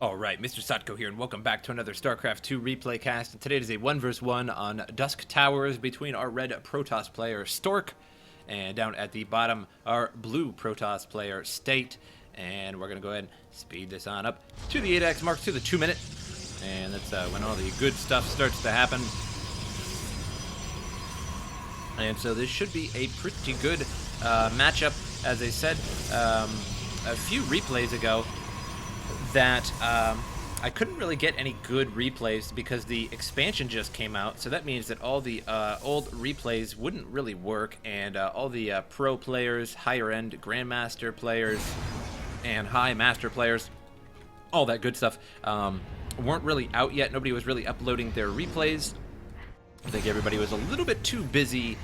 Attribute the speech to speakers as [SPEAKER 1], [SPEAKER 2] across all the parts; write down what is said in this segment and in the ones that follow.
[SPEAKER 1] Alright, MrSotko here, and welcome back to another Starcraft 2 replay cast. And today is a 1 vs 1 on Dusk Towers between our red Protoss player, Stork, and down at the bottom, our blue Protoss player, State. And we're going to go ahead and speed this on up to the 8x mark, to the 2 minute. And that's when all the good stuff starts to happen. And so this should be a pretty good matchup, as I said a few replays ago, that I couldn't really get any good replays because the expansion just came out. So that means that all the old replays wouldn't really work, and all the pro players, higher end grandmaster players, and high master players, all that good stuff, weren't really out yet. Nobody was really uploading their replays. I think everybody was a little bit too busy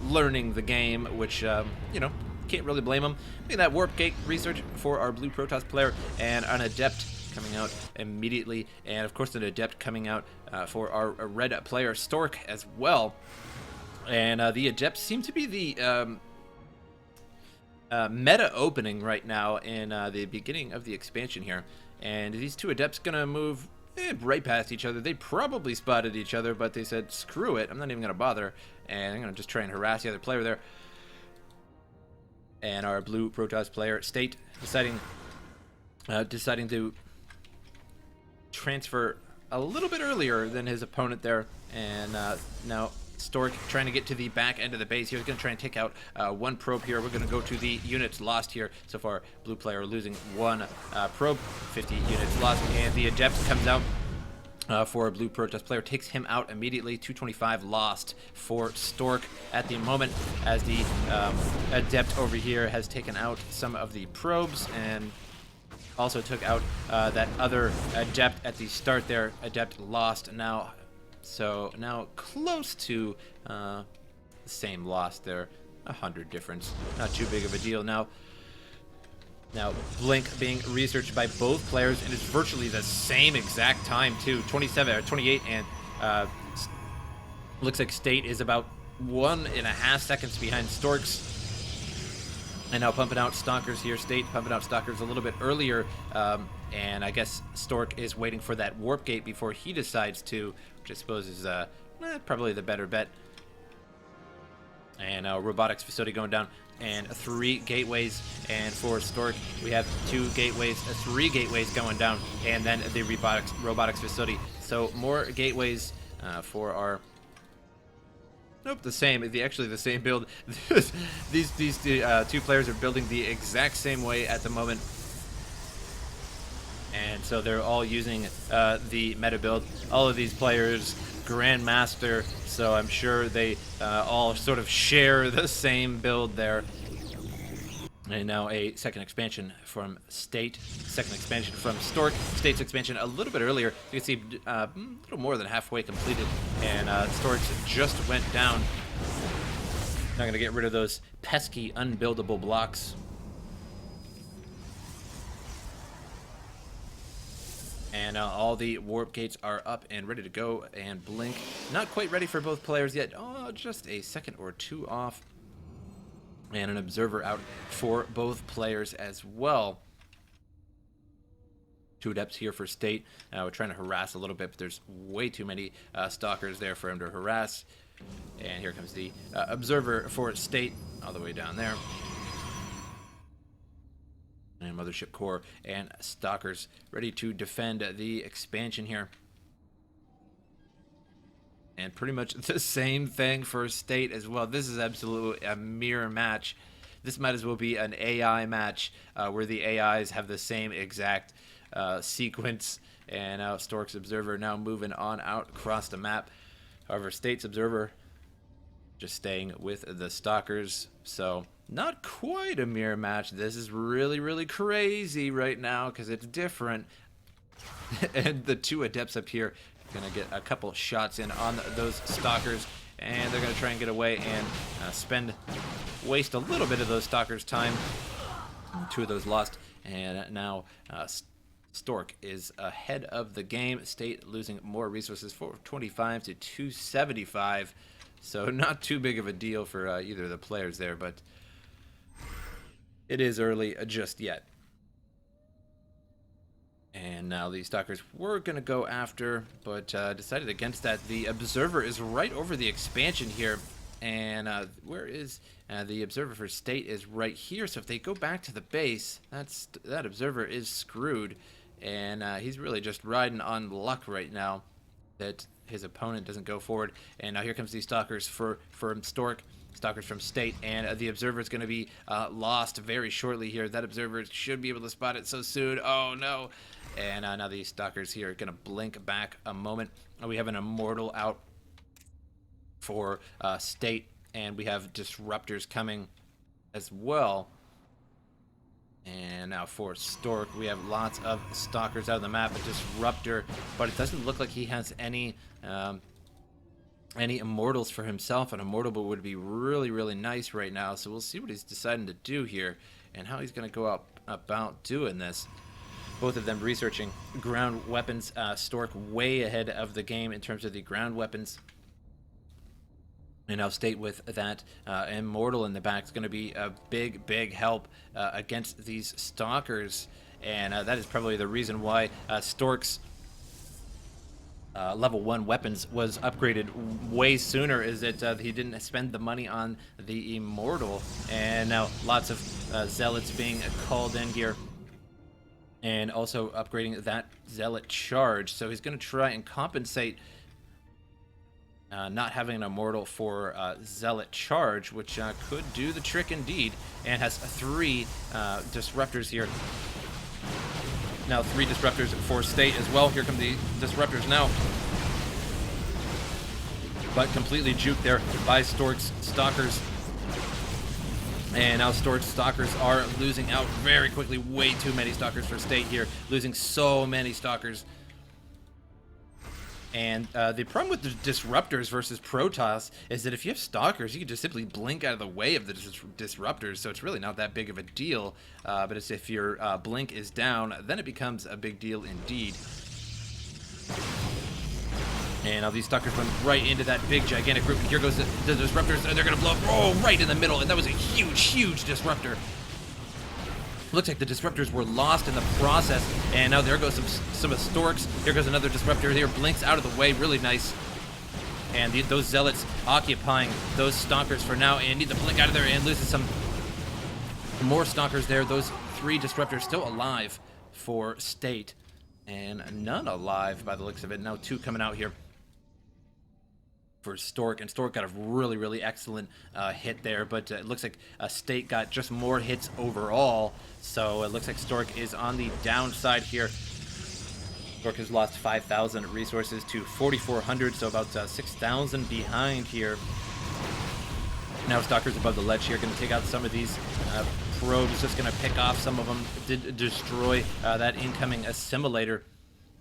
[SPEAKER 1] learning the game, which, you know, can't really blame them. Look at that Warp Gate research for our blue Protoss player, and an Adept coming out immediately, and of course an Adept coming out for our red player Stork as well. And the Adept seem to be the meta opening right now in the beginning of the expansion here. And these two Adepts gonna move right past each other. They probably spotted each other, but they said, screw it, I'm not even gonna bother, and I'm gonna just try and harass the other player there. And our blue Protoss player, State, deciding to transfer a little bit earlier than his opponent there. And now Stork trying to get to the back end of the base. He was going to try and take out one probe here. We're going to go to the units lost here. So far, blue player losing one probe, 50 units lost. And the Adept comes out for a blue Protoss player, takes him out immediately. 225 lost for Stork at the moment, as the Adept over here has taken out some of the probes and also took out that other Adept at the start there. Adept lost now, so now close to the same loss there. 100 difference, not too big of a deal. Now, Blink being researched by both players, and it's virtually the same exact time too. 27 or 28, and looks like State is about 1.5 seconds behind Stork's. And now pumping out Stalkers here. State pumping out Stalkers a little bit earlier, and I guess Stork is waiting for that Warp Gate before he decides to, which I suppose is probably the better bet. And robotics facility going down, and 3 gateways. And for Stork, we have 2 gateways, 3 gateways going down, and then the robotics facility. So more gateways for our. Nope, the same. Actually, the same build. these two players are building the exact same way at the moment. And so they're all using the meta build. All of these players, Grandmaster, so I'm sure they all sort of share the same build there. And now a second expansion from State, second expansion from Stork. State's expansion a little bit earlier. You can see a little more than halfway completed, and Stork's just went down. Not going to get rid of those pesky unbuildable blocks. And all the warp gates are up and ready to go, and Blink not quite ready for both players yet. Oh, just a second or two off. And an observer out for both players as well. 2 Adepts here for State. We're trying to harass a little bit, but there's way too many Stalkers there for him to harass. And here comes the observer for State, all the way down there. And Mothership Core and Stalkers ready to defend the expansion here. And pretty much the same thing for State as well. This is absolutely a mirror match. This might as well be an AI match where the AIs have the same exact sequence. And now Stork's Observer now moving on out across the map. However, State's Observer just staying with the Stalkers. So not quite a mirror match. This is really, really crazy right now because it's different. And the 2 Adepts up here gonna get a couple shots in on those Stalkers, and they're gonna try and get away and waste a little bit of those Stalkers' time. 2 of those lost, and now Stork is ahead of the game. State losing more resources, 425 to 275, so not too big of a deal for either of the players there, but it is early just yet. And now the Stalkers were going to go after, but decided against that. The Observer is right over the expansion here. And where is the Observer for State is right here. So if they go back to the base, that Observer is screwed. And he's really just riding on luck right now that his opponent doesn't go forward. And now here comes the Stalkers from Stork. Stalkers from State, and the Observer is going to be lost very shortly here. That Observer should be able to spot it so soon. Oh, no. And now the Stalkers here are going to blink back a moment. We have an Immortal out for State, and we have Disruptors coming as well. And now for Stork, we have lots of Stalkers out of the map, a Disruptor, but it doesn't look like he has any Immortals for himself. An Immortal would be really, really nice right now, so we'll see what he's deciding to do here and how he's going to go about doing this. Both of them researching ground weapons. Stork way ahead of the game in terms of the ground weapons. And now State with that Immortal in the back is going to be a big, big help against these Stalkers. And that is probably the reason why Stork's level 1 weapons was upgraded way sooner, is that he didn't spend the money on the Immortal. And now lots of Zealots being called in here. And also upgrading that Zealot charge. So he's going to try and compensate not having an Immortal for Zealot charge, which could do the trick indeed. And has 3 Disruptors here. Now 3 Disruptors for State as well. Here come the Disruptors now. But completely juked there by Stork's Stalkers. And now Stork's Stalkers are losing out very quickly. Way too many Stalkers for State here. Losing so many Stalkers. And the problem with the Disruptors versus Protoss is that if you have Stalkers, you can just simply blink out of the way of the Disruptors, so it's really not that big of a deal. But it's if your blink is down, then it becomes a big deal indeed. And now these Stalkers run right into that big, gigantic group. And here goes the Disruptors, and they're going to blow up. Oh, right in the middle, and that was a huge, huge Disruptor. Looks like the Disruptors were lost in the process, and now there goes some of Storks. Here goes another Disruptor here, blinks out of the way, really nice. And those Zealots occupying those Stalkers for now, and need to blink out of there and loses some more Stalkers there. Those 3 Disruptors still alive for State, and none alive by the looks of it. Now 2 coming out here for Stork, and Stork got a really, really excellent hit there, but it looks like State got just more hits overall, so it looks like Stork is on the downside here. Stork has lost 5,000 resources to 4,400, so about 6,000 behind here. Now Stalkers above the ledge here, going to take out some of these probes, just going to pick off some of them, did destroy that incoming assimilator.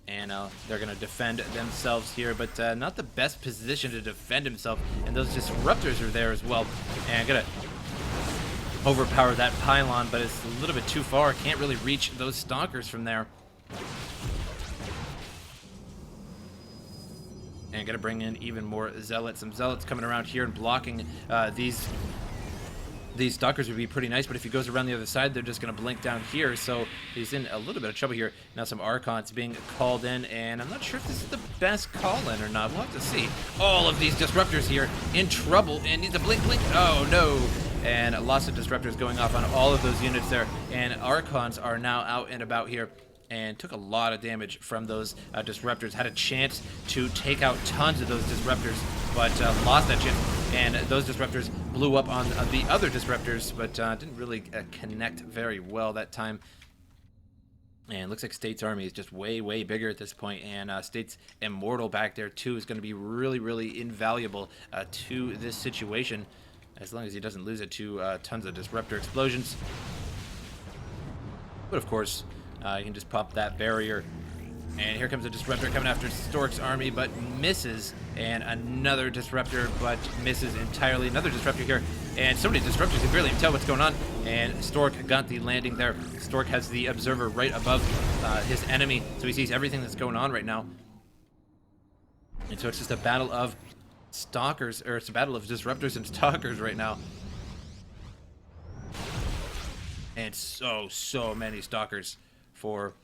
[SPEAKER 1] And they're going to defend themselves here, but not the best position to defend himself. And those Disruptors are there as well. And going to overpower that pylon, but it's a little bit too far. Can't really reach those Stalkers from there. And going to bring in even more Zealots. Some Zealots coming around here and blocking these Stalkers would be pretty nice, but if he goes around the other side, they're just going to blink down here, so he's in a little bit of trouble here. Now some Archons being called in, and I'm not sure if this is the best call-in or not. We'll have to see. All of these Disruptors here in trouble, and need to blink. Oh, no. And lots of Disruptors going off on all of those units there, and Archons are now out and about here, and took a lot of damage from those Disruptors. Had a chance to take out tons of those Disruptors, but lost that chance. And those Disruptors blew up on the other Disruptors, but didn't really connect very well that time. And looks like State's army is just way, way bigger at this point. And State's Immortal back there, too, is going to be really, really invaluable to this situation, as long as he doesn't lose it to tons of Disruptor explosions. But, of course, you can just pop that barrier. And here comes a Disruptor coming after Stork's army, but misses. And another Disruptor, but misses entirely. Another Disruptor here. And so many Disruptors, you can barely even tell what's going on. And Stork got the landing there. Stork has the Observer right above his enemy, so he sees everything that's going on right now. And so it's just a battle of Stalkers, or it's a battle of Disruptors and Stalkers right now. And so many Stalkers for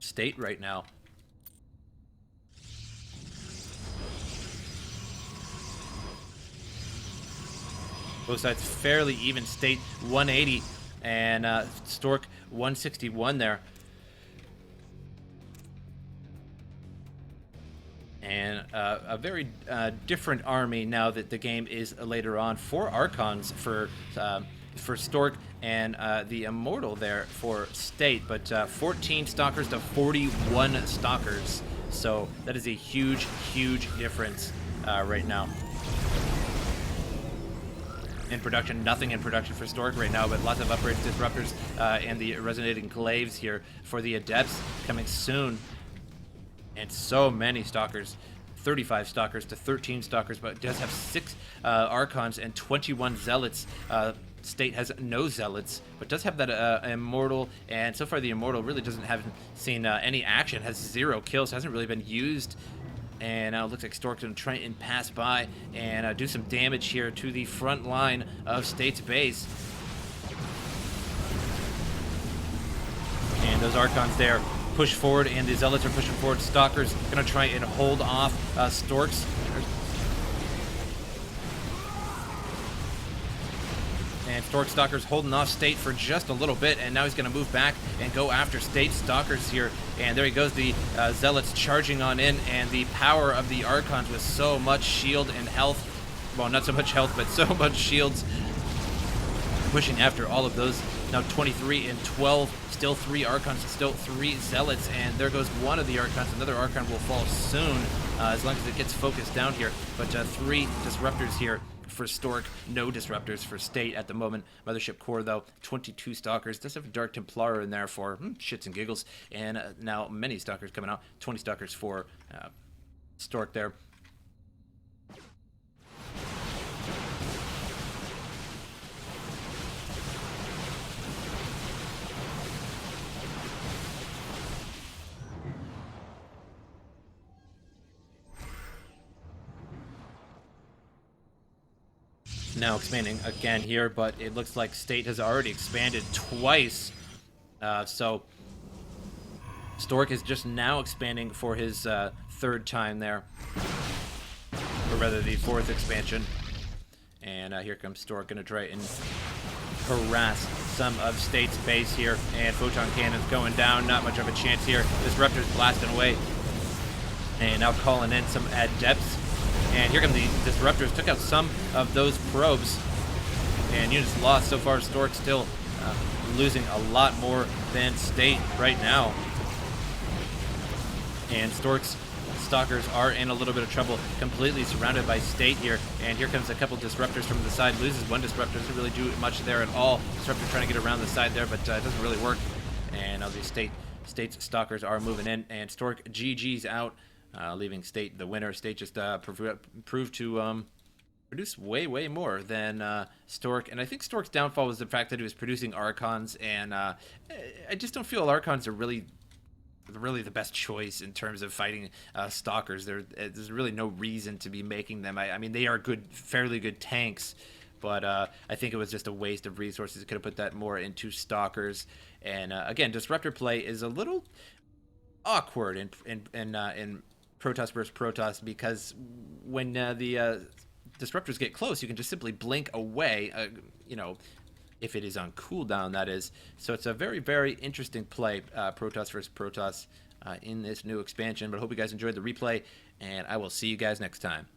[SPEAKER 1] State right now. Both sides fairly even. State 180 and Stork 161 there. And a very different army now that the game is later on. 4 Archons for Stork and the Immortal there for State, but 14 Stalkers to 41 Stalkers. So that is a huge, huge difference right now. In production, nothing in production for Stork right now, but lots of upgrades, disruptors, and the resonating glaives here for the Adepts coming soon. And so many Stalkers, 35 Stalkers to 13 Stalkers, but it does have 6 Archons and 21 Zealots. State has no Zealots, but does have that Immortal, and so far the Immortal really haven't seen any action, has 0 kills, hasn't really been used. And now it looks like Stork's going to try and pass by and do some damage here to the front line of State's base. And those Archons there push forward, and the Zealots are pushing forward. Stalkers going to try and hold off Stork's. And Stork Stalker's holding off State for just a little bit, and now he's going to move back and go after State Stalkers here. And there he goes, the Zealots charging on in, and the power of the Archons with so much shield and health. Well, not so much health, but so much shields. Pushing after all of those. Now 23 and 12, still 3 Archons, still 3 Zealots, and there goes one of the Archons. Another Archon will fall soon, as long as it gets focused down here. But 3 Disruptors here for Stork, no Disruptors for State at the moment. Mothership Core, though, 22 Stalkers. Does have a Dark Templar in there for shits and giggles. And now many Stalkers coming out. 20 Stalkers for Stork there. Now expanding again here, but it looks like State has already expanded twice. So Stork is just now expanding for his 3rd time there, or rather the 4th expansion. And here comes Stork, gonna try and harass some of State's base here. And photon cannons going down, not much of a chance here. Disruptors blasting away, and now calling in some Adepts. And here come the Disruptors, took out some of those probes, and units lost. So far, Stork still losing a lot more than State right now. And Stork's Stalkers are in a little bit of trouble, completely surrounded by State here. And here comes a couple Disruptors from the side, loses one Disruptor, doesn't really do much there at all. Disruptor trying to get around the side there, but it doesn't really work. And now the State's Stalkers are moving in, and Stork GG's out. Leaving State the winner. State just proved to produce way more than Stork, and I think Stork's downfall was the fact that he was producing Archons, and I just don't feel Archons are really the best choice in terms of fighting Stalkers. There's really no reason to be making them. I mean, they are fairly good tanks, but I think it was just a waste of resources. Could have put that more into Stalkers, and again, Disruptor play is a little awkward in Protoss versus Protoss, because when the Disruptors get close, you can just simply blink away, you know, if it is on cooldown, that is. So it's a very, very interesting play, Protoss versus Protoss, in this new expansion. But I hope you guys enjoyed the replay, and I will see you guys next time.